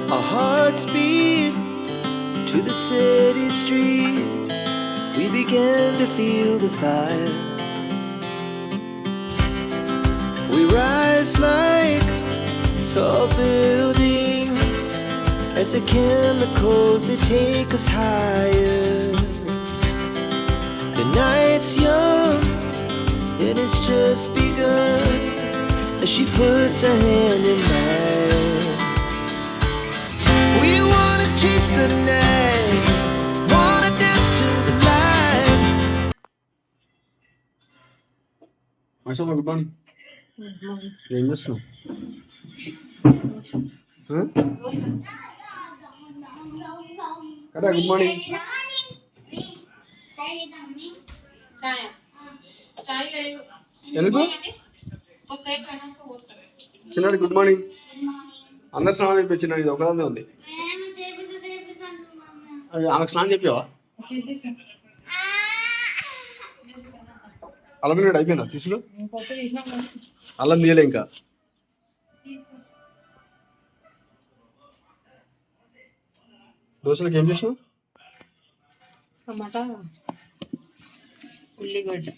Our hearts beat to the city streets. We began to feel the fire. We rise like tall buildings as the chemicals they take us higher. The night's young and it's just begun as she puts her hand in mine. We wanna chase the night, wanna dance to the light. Mashallah, good morning. ఏం చేస్తున్నావు? కదా good morning. ఎందుకు చిన్నది good morning అందరు స్నానం చేయించిన ఇది ఒకదాన్ని ఉంది. ఆమెకు స్నానం చెప్పావా? అల్లం నీడు అయిపోయిందా తీసులు? అల్లం తీయలే ఇంకా. దోశలకు ఏం చేసినావు? టమాటా ఉల్లిగడ్డ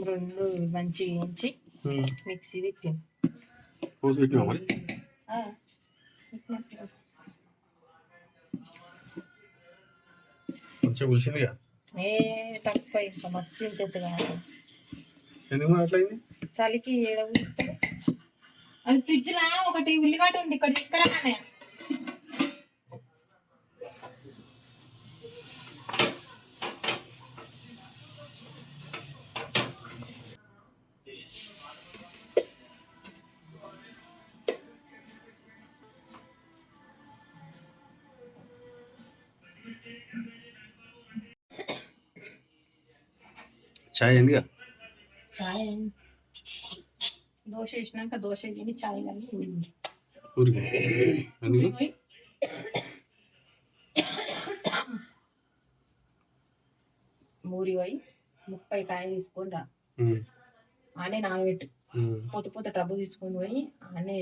రెండు మంచిగా వేయించి మిక్సీ తిప్పాను. మంచిగా పులిసిందిగా. తక్కువ ఇంకా మస్తు ఇంతగా. ఎందుకు అట్లయింది? చలికి ఏడ అది ఫ్రిడ్జ్ లా ఒకటి ఉల్లిగడ్డ ఉంది ఇక్కడ తీసుకురా. చాయ్ ఎందుగా? చాయ్ దోశ వేసినాక దోశ తిని చాయ్ కానీ ఊరికి ఊరి పోయి 30 కాయలు తీసుకొని రా. ఆనే నానబెట్టు. పోత టబ్బు తీసుకొని పోయి ఆనే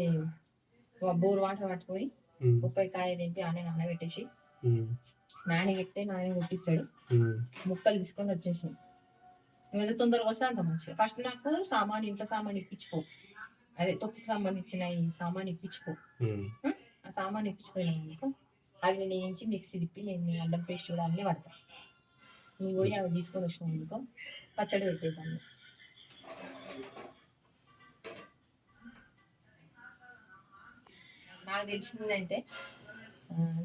బోర్ వాటర్ పట్టుకొని 30 కాయ తెంపి ఆనే నానబెట్టేసి నానబెడితే నానే కొట్టిస్తాడు. ముక్కలు తీసుకొని వచ్చేసి నువ్వు తొందరగా వస్తా అంత మంచిగా. ఫస్ట్ నాకు సామాన్ ఇంట్లో సామాన్ ఇప్పించుకో, అదే తొక్కుకు సంబంధించిన ఈ సామాన్ ఇప్పించుకో. ఆ సామాన్ ఇప్పించుకోలేను అనుకో అవి నేను వేయించి మిక్సీ తిప్పి నేను అల్లం పేస్ట్ కూడా అన్నీ పడతా. నువ్వు పోయి అవి తీసుకొని వచ్చినావు అనుకో పచ్చడి పెట్టేదాన్ని. నాకు తెలిసిందైతే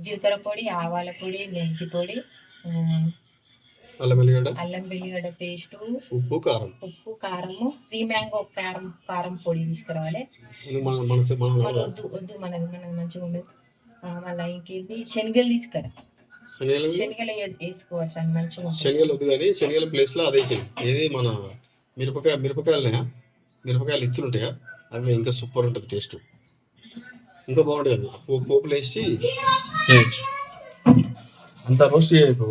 జీలకర్ర పొడి, ఆవాల పొడి, మెంతి పొడి, అల్లం వెల్లిగడ్డ పేస్ట్, ఉప్పు కారము, 3 మ్యాంగో కారం పొడి తీసుకురావాలి. వద్దు మనది మంచిగా ఉండదు. మళ్ళీ ఇంకేంటి శనగలు తీసుకురా. శనగలు వేసుకోవచ్చు అని మంచిగా. శనగలు వద్దు కానీ శనగల ప్లేస్ లో అదే ఏది మన మిరపకాయలు ఇత్తులు ఉంటాయా అవి ఇంకా సూపర్ ఉంటుంది టేస్ట్. ఇంకా బాగుంటుంది. అవి పోపులు వేసి చేయొచ్చు. అంత రోస్ట్ చేయకు.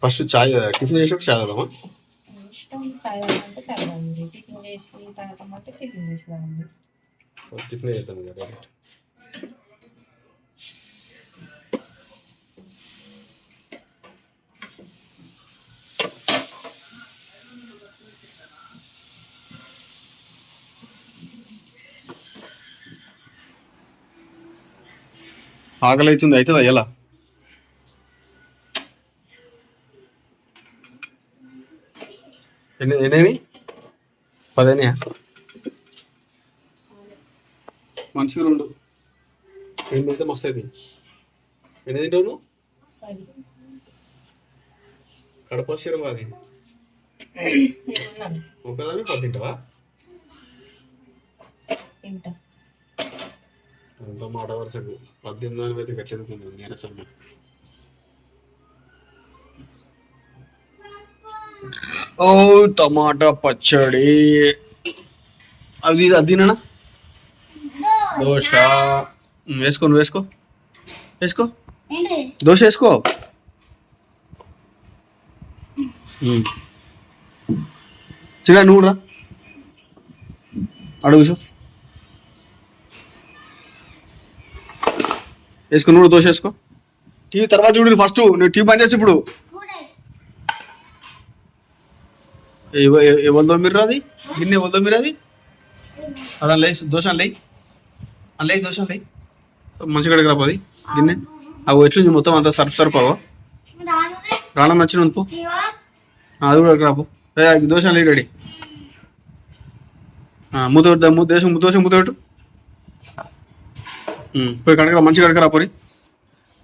ఫస్ట్ చాయ్ టిఫిన్ చేసి చాయ్ తాగుదామా? ఇష్టం చాయ్ తాగాలంటే తాగండి. టిఫిన్ చేసి తాగమంటే టిఫిన్ చేసి తాగండి. టిఫిన్ చేద్దాం ఇక డైరెక్ట్. ఆకలి అవుతుంది అవుతుందా? ఎలా ఎన్ని 10 మనిషికి 2 అయితే మస్తు అవుతుంది. ఎన్ని తింటావు నువ్వు? కడప సిరం అది ఒకదాన్ని 10 తింటావా? అంత మాట వరుసకు 18 అయితే కట్టెదుకుంది నీరసంగా. ఓ టమాటా పచ్చడి అది తినా దోశ వేసుకో దోశ వేసుకో. చిన్న నువ్వు రా అడుగు కూర్చో. వేసుకో, నువ్వు దోశ వేసుకో. టీవీ తర్వాత చూడు, ఫస్ట్ నువ్వు టీవీ బంద్ చేసి ఇప్పుడు. ఎవరిదో మీరు అది గిన్నె, ఎవరిదో మీరు అది అదా లే దోశ లేయి, అల్లే దోశ లేయి, మంచిగా కడిగి రాపోది గిన్నె. అవి ఎట్లు మొత్తం అంతా సరిపోవా? రావడం మంచిగా ఉంపు, అది కూడా రాపు. దోశ లేయి రెడీ. మూత దోశ మూత పెట్టు. పోయి కడగరా, మంచిగా కడగరా, పోయి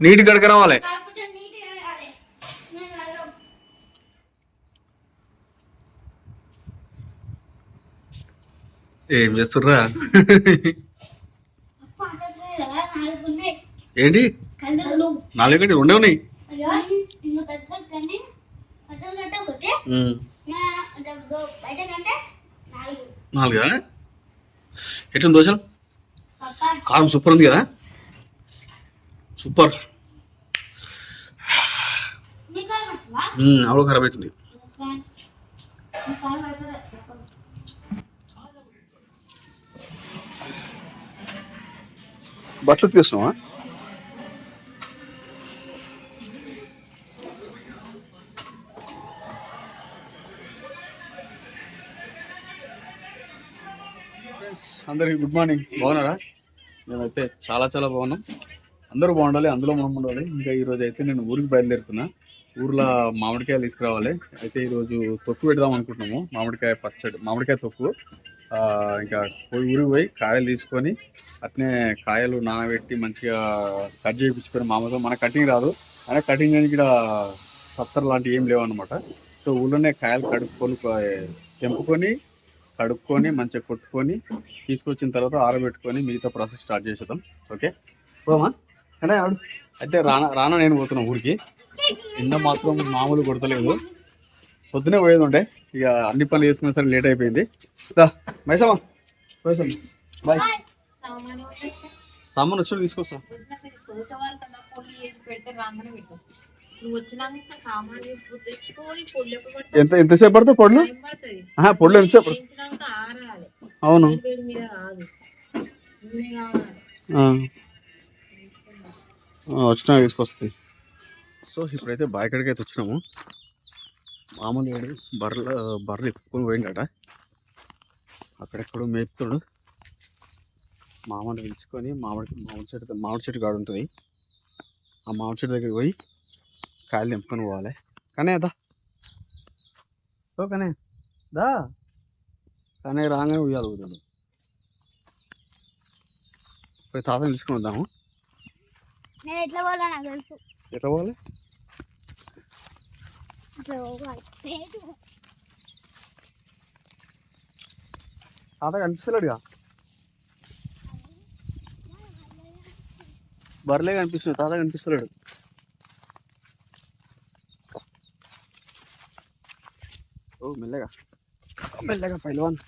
నీట్ కడగ రావాలి. ఏం చేస్తుర్రా? ఏంటి 4 గంటలు 2 ఉన్నాయి. 4 ఎట్లా దోశలు? కారం సూపర్ ఉంది కదా, సూపర్. అవలో ఖరాబ్ అవుతుంది. బట్టలు తీస్తున్నావా? అందరికి గుడ్ మార్నింగ్. బాగున్నారా? నేనైతే చాలా చాలా బాగున్నాం. అందరూ బాగుండాలి, అందులో మనం ఉండాలి. ఇంకా ఈరోజు అయితే నేను ఊరికి బయలుదేరుతున్నా. ఊర్లో మామిడికాయలు తీసుకురావాలి. అయితే ఈరోజు తొక్కు పెడదాం అనుకుంటున్నాము, మామిడికాయ పచ్చడి, మామిడికాయ తొక్కు. ఇంకా ఊరికి పోయి కాయలు తీసుకొని అట్నే కాయలు నానబెట్టి మంచిగా కట్ చేయించుకొని, మామూలుగా మన కటింగ్ రాదు అయినా కటింగ్ చేయడానికి ఇక్కడ సత్తర్ లాంటివి ఏం లేవు అనమాట. సో ఊళ్ళోనే కాయలు తెంపుకొని కడుక్కొని మంచిగా కొట్టుకొని తీసుకొచ్చిన తర్వాత ఆరబెట్టుకొని మిగతా ప్రాసెస్ స్టార్ట్ చేసేద్దాం. ఓకే పోమా? కానీ ఆడు అయితే రానా నేను పోతున్నాం ఊరికి. నిన్న మాత్రం మామూలు కొడతలేదు, పొద్దునే పోయేది ఉంటే ఇక అన్ని పనులు చేసుకునే సరే లేట్ అయిపోయింది. మైసమ్మా బాయ్. సామాన్ వచ్చి తీసుకొస్తా. ఎంతసేపు పడుతుంది పొడులు? పొడులు ఎంతసేపు? అవును వచ్చినా తీసుకొస్తాయి. సో ఇప్పుడైతే బాయ్ కాడికి అయితే వచ్చినాము. మామూలు బర్రెలు ఎప్పుకొని పోయిందట, అక్కడెక్కడో మేపుతాడు. మామూలు పిలుచుకొని మామిడి చెట్టు కాడు ఉంటుంది, ఆ మామిడి చెట్టు దగ్గరికి పోయి కాయలు తెంపుకొని పోవాలి. కానీ దా ఓ కానీ దా కానీ రాగానే ఉయ్యాలి ఊదాడు. పోయి తాతని తీసుకొని వద్దాము. ఎట్లా పోవాలి? తాత కనిపిస్తలేడుగా, బర్లే కనిపిస్తుంది, తాత కనిపిస్తలేడు. ఓ మెల్లగా మెల్లగా పైలవాన్.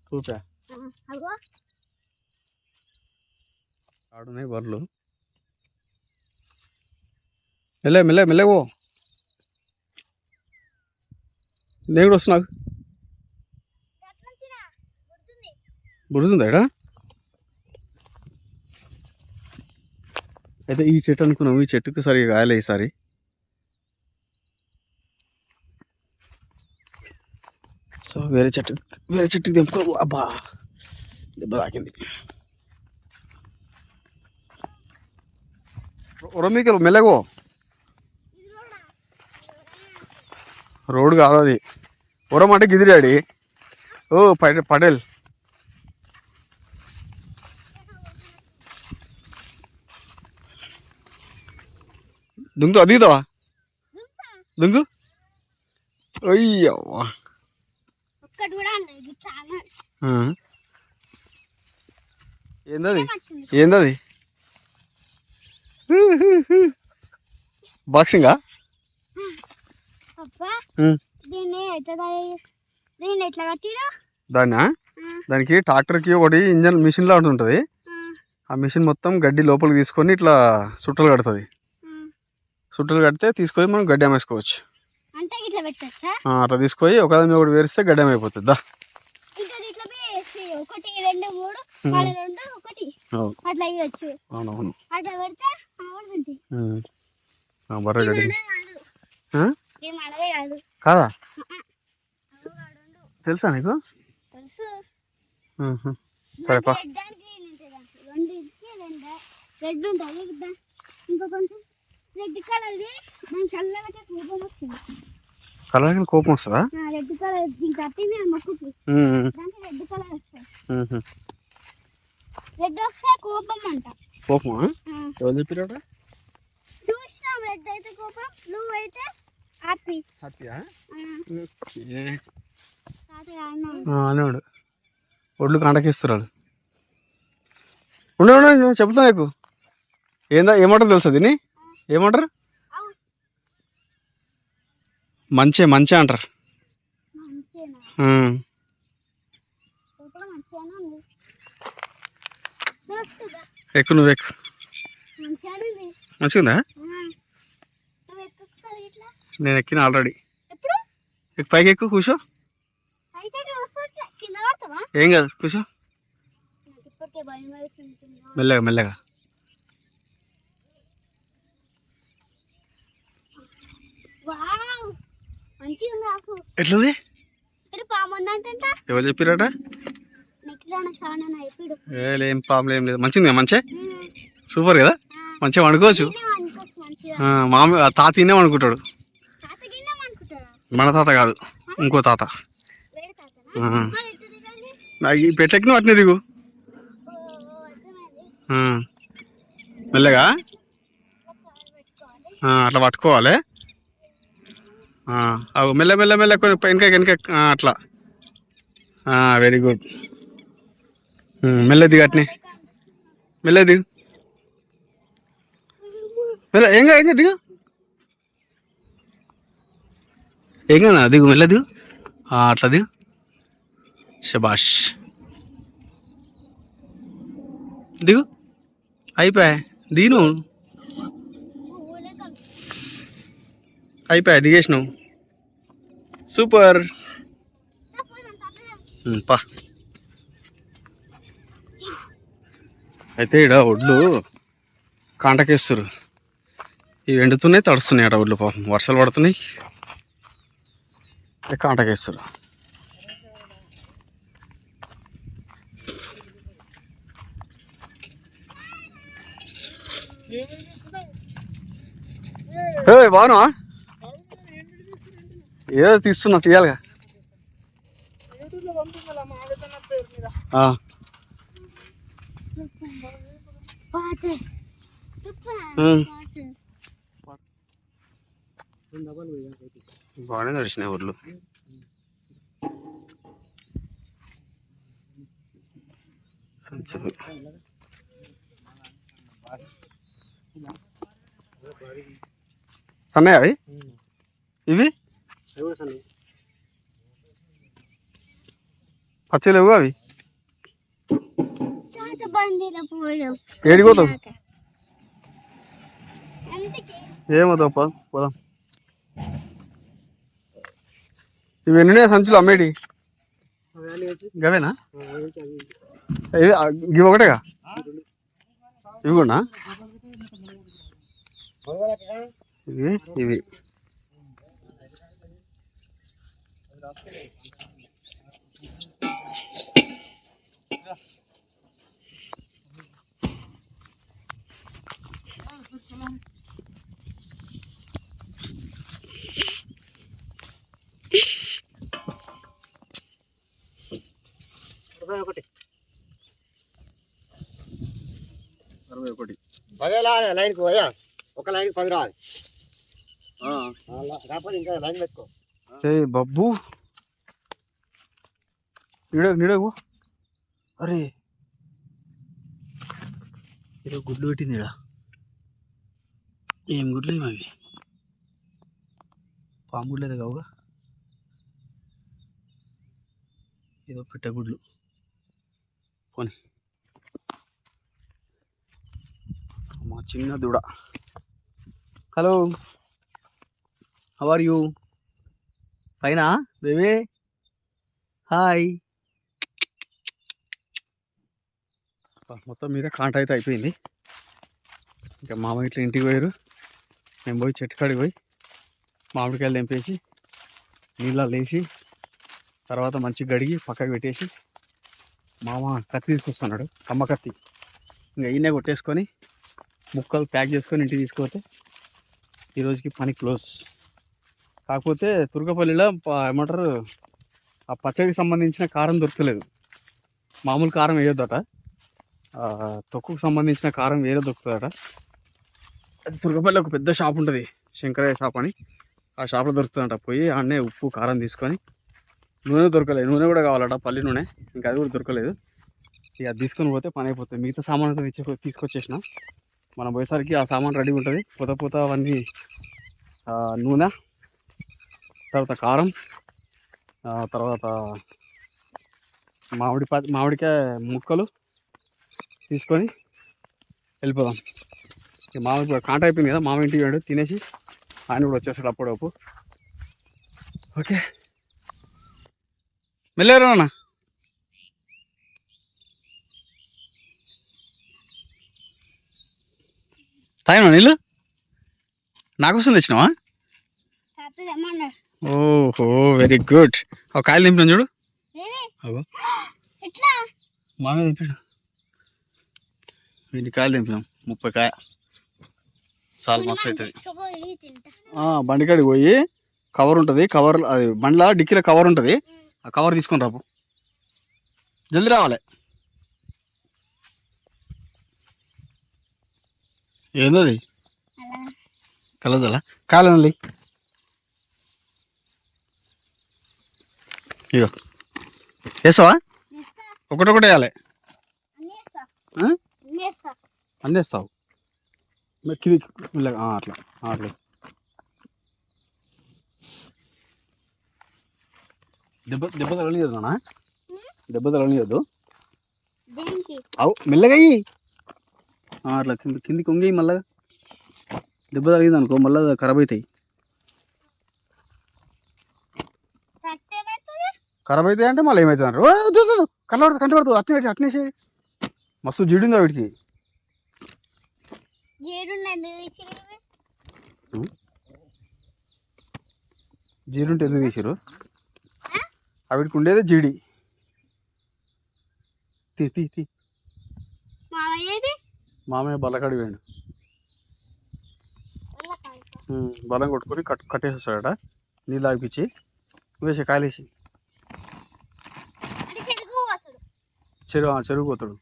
చూపా ఆడున్నాయి బర్రెలు. మెల్లగో నేను కూడా వస్తున్నా. బుడుతుందా ఇక్కడ? అయితే ఈ చెట్టు అనుకున్నాము, ఈ చెట్టుకు సరిగా కాయలే ఈసారి. సో వేరే చెట్టుకి తెంపుకో. అబ్బా దెబ్బ తాకింది. మీకెళ్ళి మెల్లగో, రోడ్డు కాదు అది. అంటే గిదిరాడి. ఓ పటేల్ దుంగు అదిగుతావా? దుంగు అయ్యవ్వా. ఏందది? బాక్సింగా? దాన్నా దానికి ట్రాక్టర్కి ఒకటి ఇంజన్ మిషన్ లాంటి ఉంటుంది. ఆ మిషన్ మొత్తం గడ్డి లోపలికి తీసుకొని ఇట్లా సుట్టలు కడుతుంది. సుట్టలు కడితే తీసుకొని మనం గడ్డి అమ్మేసుకోవచ్చు. అట్లా తీసుకొని ఒకదాని మీద ఒకటి వేరిస్తే గడ్డి అయిపోతుంది. దా అవునవును బర్రె గడ్డి కాదా? తెలుసా నీకు? సరేపా. కలర్ కోపం వస్తుందా? కోపమా? ఎవరు చెప్పారట? అనేవాడు ఒడ్లు కాంటకిస్తున్నాడు. ఉండే చెప్తా నీకు ఏమంటారు తెలుసా దీన్ని? ఏమంటారు? మంచి అంటారు. ఎక్కు, నువ్వు ఎక్కు. మంచిగుందా? నేను ఎక్కిన ఆల్రెడీ. పైకి ఎక్కువ కూర్చో. ఏం కాదు, కూర్చో మెల్లగా మెల్లగా. ఎట్లుంది? ఎవరు చెప్పిరట? ఏం పాములు ఏం లేదు. మంచిగా మంచి సూపర్ కదా, మంచిగా వండుకోవచ్చు. మామూలు తాత తినే వండుకుంటాడు. మన తాత కాదు, ఇంకో తాత. పెట్టెక్కి నువ్వు అట్నే దిగు మెల్లగా. అట్లా పట్టుకోవాలి. మెల్ల మెల్ల మెల్ల వెనక అట్లా. Very good. మెల్ల దిగు, అట్నే మెల్ల దిగు. మెల్ల ఏం దిగు, ఏం కదా దిగు, మెల్ల దిగు. అట్లా దిగు. శబాష్, దిగు. అయిపోయా, దిగు. అయిపోయా, దిగేసినావు. సూపర్. పా. అయితే ఇక్కడ ఒడ్లు కాంటకేస్తారు. ఇవి ఎండుతున్నాయి, తడుస్తున్నాయి అట ఒడ్లు. పాపం వర్షాలు పడుతున్నాయి, కాంటకేస్తారు. బాగున్నా? ఏదో తీస్తున్నా, తీయాలిగా. బాగానే నడిచినాయి ఊర్లు. సంచులు సన్నయ్య అవి, ఇవి పచ్చలేవు అవి. ఏడిపోతావు? ఏమవుతావు, పోదాం. ఇవి ఎన్ని సంచులు అమ్మేటి? గవేనా? ఇవి ఒకటేగా? ఇవి కూడా ఇవి లైన్కి పోయా, ఒక లైన్ 10 రావాలి. కాకపోతే ఇంకా లైన్ పెట్టుకో. బబ్బు నీడకు. అరే ఏదో గుడ్లు పెట్టింది ఇడ. ఏం గుడ్లు అవి? పాము గుడ్లు అయితే కావుగా, ఏదో పెట్ట గుడ్లు. పోనీ మా చిన్న దూడ. Hello, how are you? పైన బేబీ హాయ్. మొత్తం మీద కాంట అయితే అయిపోయింది. ఇంకా మామ ఇట్లా ఇంటికి పోయారు. మేము పోయి చెట్టు కాడికి పోయి మామిడికాయలు తెంపేసి నీళ్ళలో వేసి తర్వాత మంచిగా గడిగి పక్కకు పెట్టేసి మామ కత్తి తీసుకొస్తున్నాడు, కమ్మ కత్తి. ఇంకా ఈయనే కొట్టేసుకొని ముక్కలు ప్యాక్ చేసుకొని ఇంటికి తీసుకుపోతే ఈరోజుకి పని క్లోజ్. కాకపోతే తుర్కపల్లిలో ఏమంటారు ఆ పచ్చడికి సంబంధించిన కారం దొరకలేదు. మామూలు కారం వేయొద్దట, తొక్కుకు సంబంధించిన కారం వేరే దొరుకుతుందట. అది తుర్కపల్లి ఒక పెద్ద షాప్ ఉంటుంది, శంకరయ్య షాప్ అని. ఆ షాప్లో దొరుకుతుందట. పోయి ఆడనే ఉప్పు కారం తీసుకొని, నూనె దొరకలేదు, నూనె కూడా కావాలట, పల్లి నూనె. ఇంకా అది కూడా దొరకలేదు. ఇక అది తీసుకొని పోతే పని అయిపోతుంది. మిగతా సామాన్ అంతా తీసుకొచ్చేసిన. మనం పోయేసరికి ఆ సామాన్ రెడీ ఉంటుంది. పూత అవన్నీ నూనె, తర్వాత కారం, తర్వాత మామిడికాయ ముక్కలు తీసుకొని వెళ్ళిపోదాం. ఇక మామిడి కాంట అయిపోయింది కదా, మామ ఇంటికి వెళ్ళాడు, తినేసి ఆయన కూడా వచ్చేసాడు అప్పుడప్పుడు. ఓకే, మెల్లేరు అన్న. తాగినా నీళ్ళు? నాకోసం తెచ్చినావా? ఓహో, వెరీ గుడ్. ఒక కాయలు దింపినాం చూడు. మామే దింపాడు. వీటి కాయలు దింపినాం, 30 కాయ. చాలా మస్తు అవుతుంది. బండికాడికి పోయి కవర్ ఉంటుంది, కవర్ అది బండిలో డిక్కీలో కవర్ ఉంటుంది, ఆ కవర్ తీసుకొని రాపు. జల్దీ రావాలి. ఏందది? కలదలా కాలండి. ఇగో వేసావా? ఒకటొకటి వేయాలి. అన్నేస్తావు కిది అట్లా అట్లా. దెబ్బ తగలనియదు నాన్న, దెబ్బ తగలనియద్దు. అవు మెల్లగా అయ్యి అట్లా కిందికి వంగి. మళ్ళా దెబ్బ తగిలింది అనుకో, మళ్ళీ ఖరాబ్ అవుతాయి. ఖరాబ్ అవుతాయి అంటే మళ్ళీ ఏమవుతుంది అంటారు. కంట పడుతుంది అట్నే అట్నేసి. మస్తు జిడిందా వీటికి. జీడుంటే ఎందుకు తీసిరు? వీటికి ఉండేదే జీడి. తీ మామయ్య బల్లకాడికి పోయిండు. బలం కొట్టుకొని కట్టేసేస్తాడట. నీళ్ళు ఆగిపించి వేసే కాయలేసి చెరువు పోతాడు.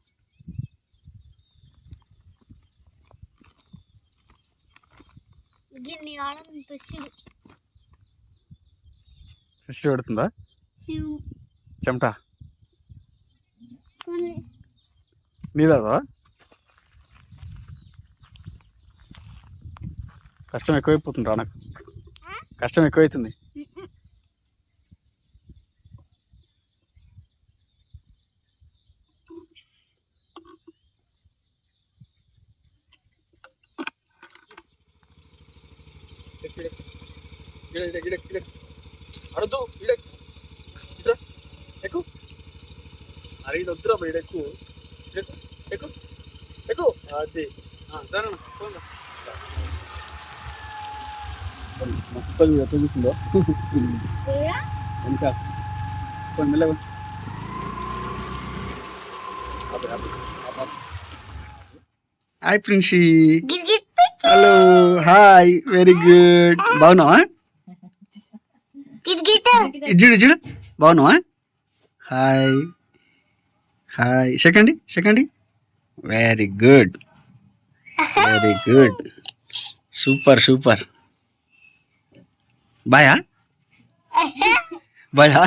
ఫ్రెష్ పెడుతుందా చెమట? నీదా? కష్టం ఎక్కువైపోతుంది రా, నాకు కష్టం ఎక్కువైతుంది. అడుగు ఎక్కు. అరే వద్దురా బయట ఎక్కువ ఎక్కు ఎక్కు. అది మొత్తం ఎట్లా కూర్చుందో ఇంకా కొన్ని మెల్లగా. Hi Princy. Hello, hi, very good. బాగున్నావా? చూడు బాగున్నావా? Hi hi. Second. Very good, very good. Super. బాయా బాయా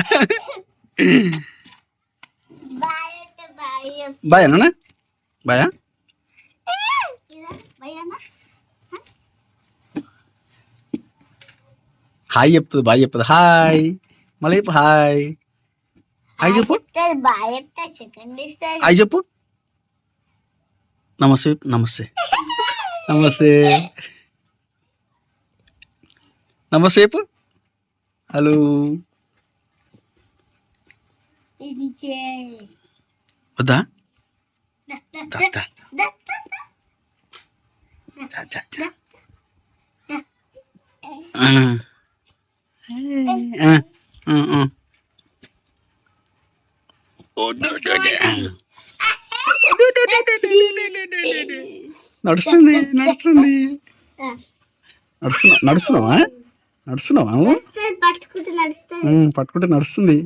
బాయా నాన్న, బాయా. హాయ్ చెప్తుంది, బాయ్ చెప్తుంది. హాయ్ మళ్ళీ చెప్పు. హాయ్ హాయ్ చెప్పు హాయ్ చెప్పు నమస్తే నమస్తే నమస్తే నమస్తే చెప్పు హలో వద్దా దా, దా. దా, దా, దా. ఆ. ఆ, ఆ, ఆ. నడుస్తుంది నడుస్తుంది నడుస్తున్నావా నడుస్తున్నావా నువ్వు? పట్టుకుంటే నడుస్తుంది